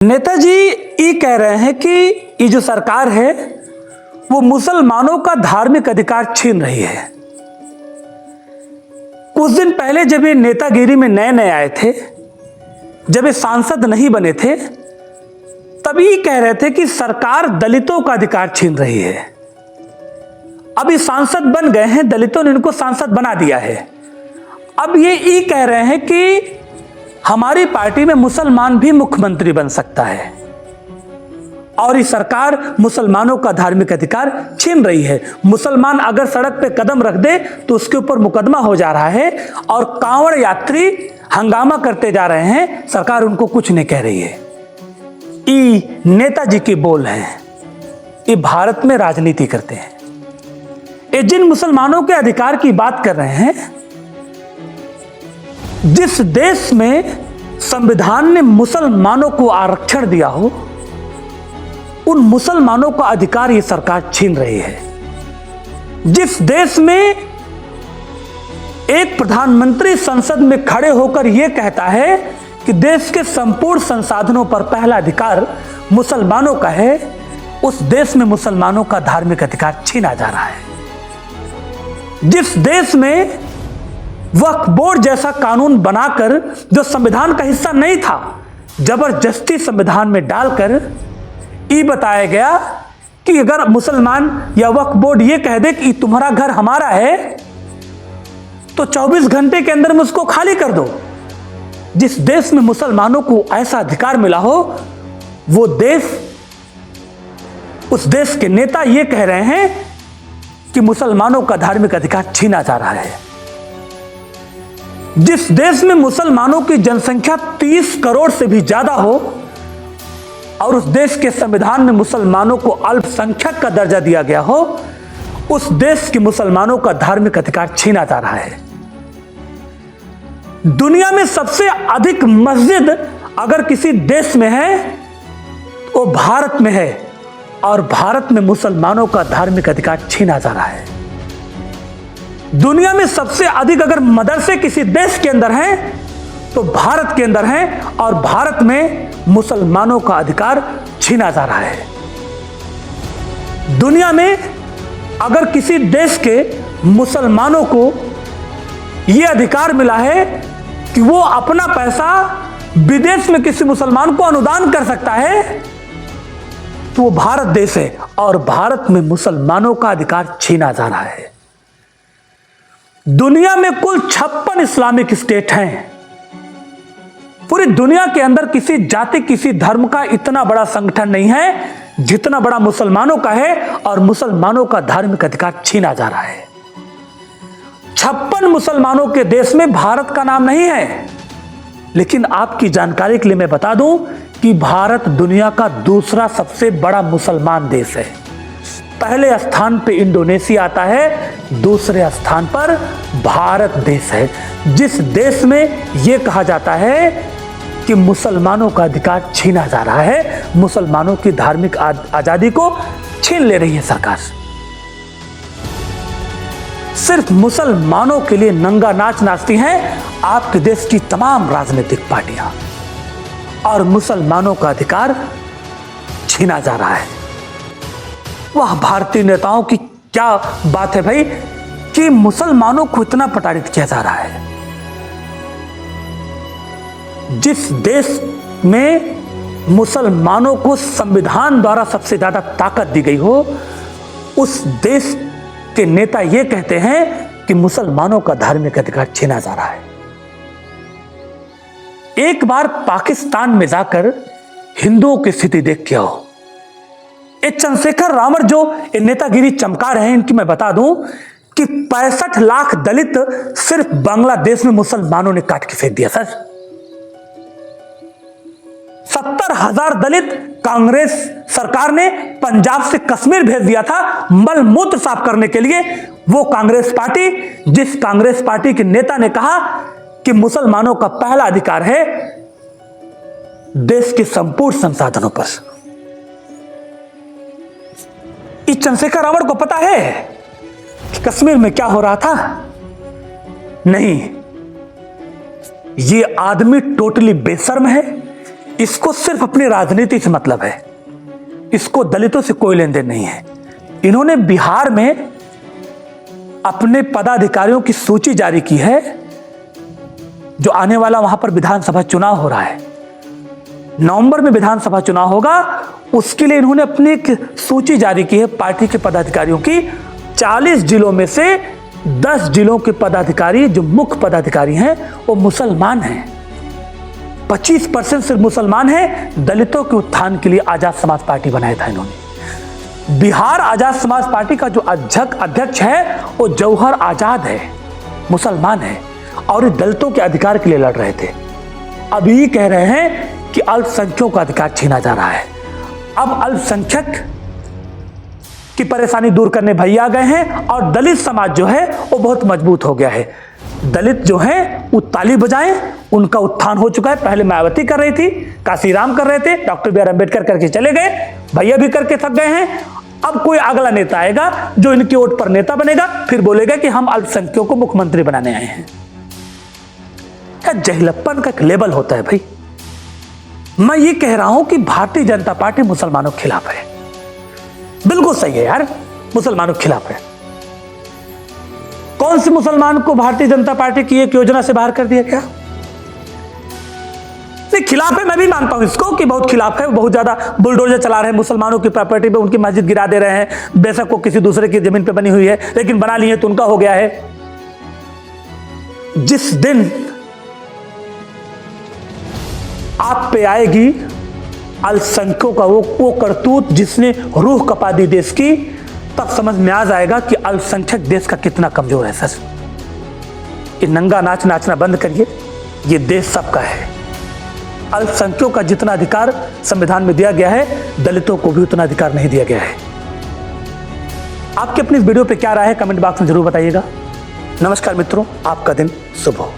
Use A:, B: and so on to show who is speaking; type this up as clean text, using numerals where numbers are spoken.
A: नेताजी ये कह रहे हैं कि ये जो सरकार है वो मुसलमानों का धार्मिक अधिकार छीन रही है। कुछ दिन पहले जब ये नेतागिरी में नए नए आए थे, जब ये सांसद नहीं बने थे, तब ये कह रहे थे कि सरकार दलितों का अधिकार छीन रही है। अब ये सांसद बन गए हैं, दलितों ने इनको सांसद बना दिया है। अब ये कह रहे हैं कि हमारी पार्टी में मुसलमान भी मुख्यमंत्री बन सकता है और ये सरकार मुसलमानों का धार्मिक अधिकार छीन रही है। मुसलमान अगर सड़क पे कदम रख दे तो उसके ऊपर मुकदमा हो जा रहा है और कांवड़ यात्री हंगामा करते जा रहे हैं, सरकार उनको कुछ नहीं कह रही है। ये नेताजी के बोल हैं। ये भारत में राजनीति करते हैं। ये जिन मुसलमानों के अधिकार की बात कर रहे हैं, जिस देश में संविधान ने मुसलमानों को आरक्षण दिया हो, उन मुसलमानों का अधिकार ये सरकार छीन रही है। जिस देश में एक प्रधानमंत्री संसद में खड़े होकर यह कहता है कि देश के संपूर्ण संसाधनों पर पहला अधिकार मुसलमानों का है, उस देश में मुसलमानों का धार्मिक अधिकार छीना जा रहा है। जिस देश में वक्फ बोर्ड जैसा कानून बनाकर, जो संविधान का हिस्सा नहीं था, जबरदस्ती संविधान में डालकर ये बताया गया कि अगर मुसलमान या वक्फ बोर्ड ये कह दे कि तुम्हारा घर हमारा है तो 24 घंटे के अंदर में उसको खाली कर दो। जिस देश में मुसलमानों को ऐसा अधिकार मिला हो, वो देश, उस देश के नेता ये कह रहे हैं कि मुसलमानों का धार्मिक अधिकार छीना जा रहा है। जिस देश में मुसलमानों की जनसंख्या 30 करोड़ से भी ज्यादा हो और उस देश के संविधान में मुसलमानों को अल्पसंख्यक का दर्जा दिया गया हो, उस देश के मुसलमानों का धार्मिक अधिकार छीना जा रहा है। दुनिया में सबसे अधिक मस्जिद अगर किसी देश में है तो भारत में है, और भारत में मुसलमानों का धार्मिक अधिकार छीना जा रहा है। दुनिया में सबसे अधिक अगर मदरसे किसी देश के अंदर हैं तो भारत के अंदर हैं, और भारत में मुसलमानों का अधिकार छीना जा रहा है। दुनिया में अगर किसी देश के मुसलमानों को यह अधिकार मिला है कि वो अपना पैसा विदेश में किसी मुसलमान को अनुदान कर सकता है, तो वो भारत देश है, और भारत में मुसलमानों का अधिकार छीना जा रहा है। दुनिया में कुल 56 इस्लामिक स्टेट हैं। पूरी दुनिया के अंदर किसी जाति, किसी धर्म का इतना बड़ा संगठन नहीं है जितना बड़ा मुसलमानों का है, और मुसलमानों का धार्मिक अधिकार छीना जा रहा है। 56 मुसलमानों के देश में भारत का नाम नहीं है, लेकिन आपकी जानकारी के लिए मैं बता दूं कि भारत दुनिया का दूसरा सबसे बड़ा मुसलमान देश है। पहले स्थान पे इंडोनेशिया आता है, दूसरे स्थान पर भारत देश है, जिस देश में यह कहा जाता है कि मुसलमानों का अधिकार छीना जा रहा है, मुसलमानों की धार्मिक आजादी को छीन ले रही है सरकार। सिर्फ मुसलमानों के लिए नंगा नाच नाचती हैं आपके देश की तमाम राजनीतिक पार्टियां, और मुसलमानों का अधिकार छीना जा रहा है। वह भारतीय नेताओं की क्या बात है भाई कि मुसलमानों को इतना प्रताड़ित किया जा रहा है। जिस देश में मुसलमानों को संविधान द्वारा सबसे ज्यादा ताकत दी गई हो, उस देश के नेता ये कहते हैं कि मुसलमानों का धार्मिक अधिकार छीना जा रहा है। एक बार पाकिस्तान में जाकर हिंदुओं की स्थिति देख के आओ। चंद्रशेखर रावण जो नेतागिरी चमका रहे हैं, इनकी मैं बता दूं कि 65 लाख दलित सिर्फ बांग्लादेश में मुसलमानों ने काट के फेंक दिया। सर, 70,000 दलित कांग्रेस सरकार ने पंजाब से कश्मीर भेज दिया था मल मूत्र साफ करने के लिए। वो कांग्रेस पार्टी, जिस कांग्रेस पार्टी के नेता ने कहा कि मुसलमानों का पहला अधिकार है देश के संपूर्ण संसाधनों पर। चंद्रशेखर रावण को पता है कि कश्मीर में क्या हो रहा था? नहीं, ये आदमी टोटली बेशर्म है, इसको सिर्फ अपनी राजनीति से मतलब है, इसको दलितों से कोई लेन देन नहीं है। इन्होंने बिहार में अपने पदाधिकारियों की सूची जारी की है, जो आने वाला वहां पर विधानसभा चुनाव हो रहा है, नवंबर में विधानसभा चुनाव होगा, उसके लिए इन्होंने अपनी एक सूची जारी की है पार्टी के पदाधिकारियों की। 40 जिलों में से 10 जिलों के पदाधिकारी जो मुख्य पदाधिकारी हैं वो मुसलमान हैं, 25% सिर्फ मुसलमान हैं। दलितों के उत्थान के लिए आजाद समाज पार्टी बनाया था इन्होंने। बिहार आजाद समाज पार्टी का जो अध्यक्ष है वो जौहर आजाद है, मुसलमान है, और ये दलितों के अधिकार के लिए लड़ रहे थे। अब ये कह रहे हैं कि अल्पसंख्यकों का अधिकार छीना जा रहा है। अब अल्पसंख्यक की परेशानी दूर करने भैया गए हैं और दलित समाज जो है वो बहुत मजबूत हो गया है। दलित जो है वो ताली बजाएं, उनका उत्थान हो चुका है। पहले मायावती कर रही थी, काशीराम कर रहे थे, डॉक्टर बी आर अम्बेडकर करके चले गए, भैया भी करके थक गए हैं। अब कोई अगला नेता आएगा जो इनकी वोट पर नेता बनेगा, फिर बोलेगा कि हम अल्पसंख्यकों को मुख्यमंत्री बनाने आए हैं। क्या जहिलप्पन का एक लेवल होता है भाई। मैं ये कह रहा हूं कि भारतीय जनता पार्टी मुसलमानों के खिलाफ है, बिल्कुल सही है यार, मुसलमानों के खिलाफ है। कौन से मुसलमान को भारतीय जनता पार्टी की एक योजना से बाहर कर दिया गया? नहीं, खिलाफ है, मैं भी मानता हूं इसको कि बहुत खिलाफ है, बहुत ज्यादा बुलडोजर चला रहे हैं, मुसलमानों की प्रॉपर्टी पे उनकी मस्जिद गिरा दे रहे हैं। बेशक वो किसी दूसरे की जमीन पे बनी हुई है, लेकिन बना ली है तो उनका हो गया है। जिस दिन आप पे आएगी अल्पसंख्यकों का वो करतूत जिसने रूह कपा दी देश की, तब समझ में आ जाएगा कि अल्पसंख्यक देश का कितना कमजोर है। सच, ये नंगा नाच नाचना बंद करिए, ये देश सबका है। अल्पसंख्यकों का जितना अधिकार संविधान में दिया गया है, दलितों को भी उतना अधिकार नहीं दिया गया है। आपकी अपनी इस वीडियो पे क्या राय है, कमेंट बॉक्स में जरूर बताइएगा। नमस्कार मित्रों, आपका दिन शुभ हो।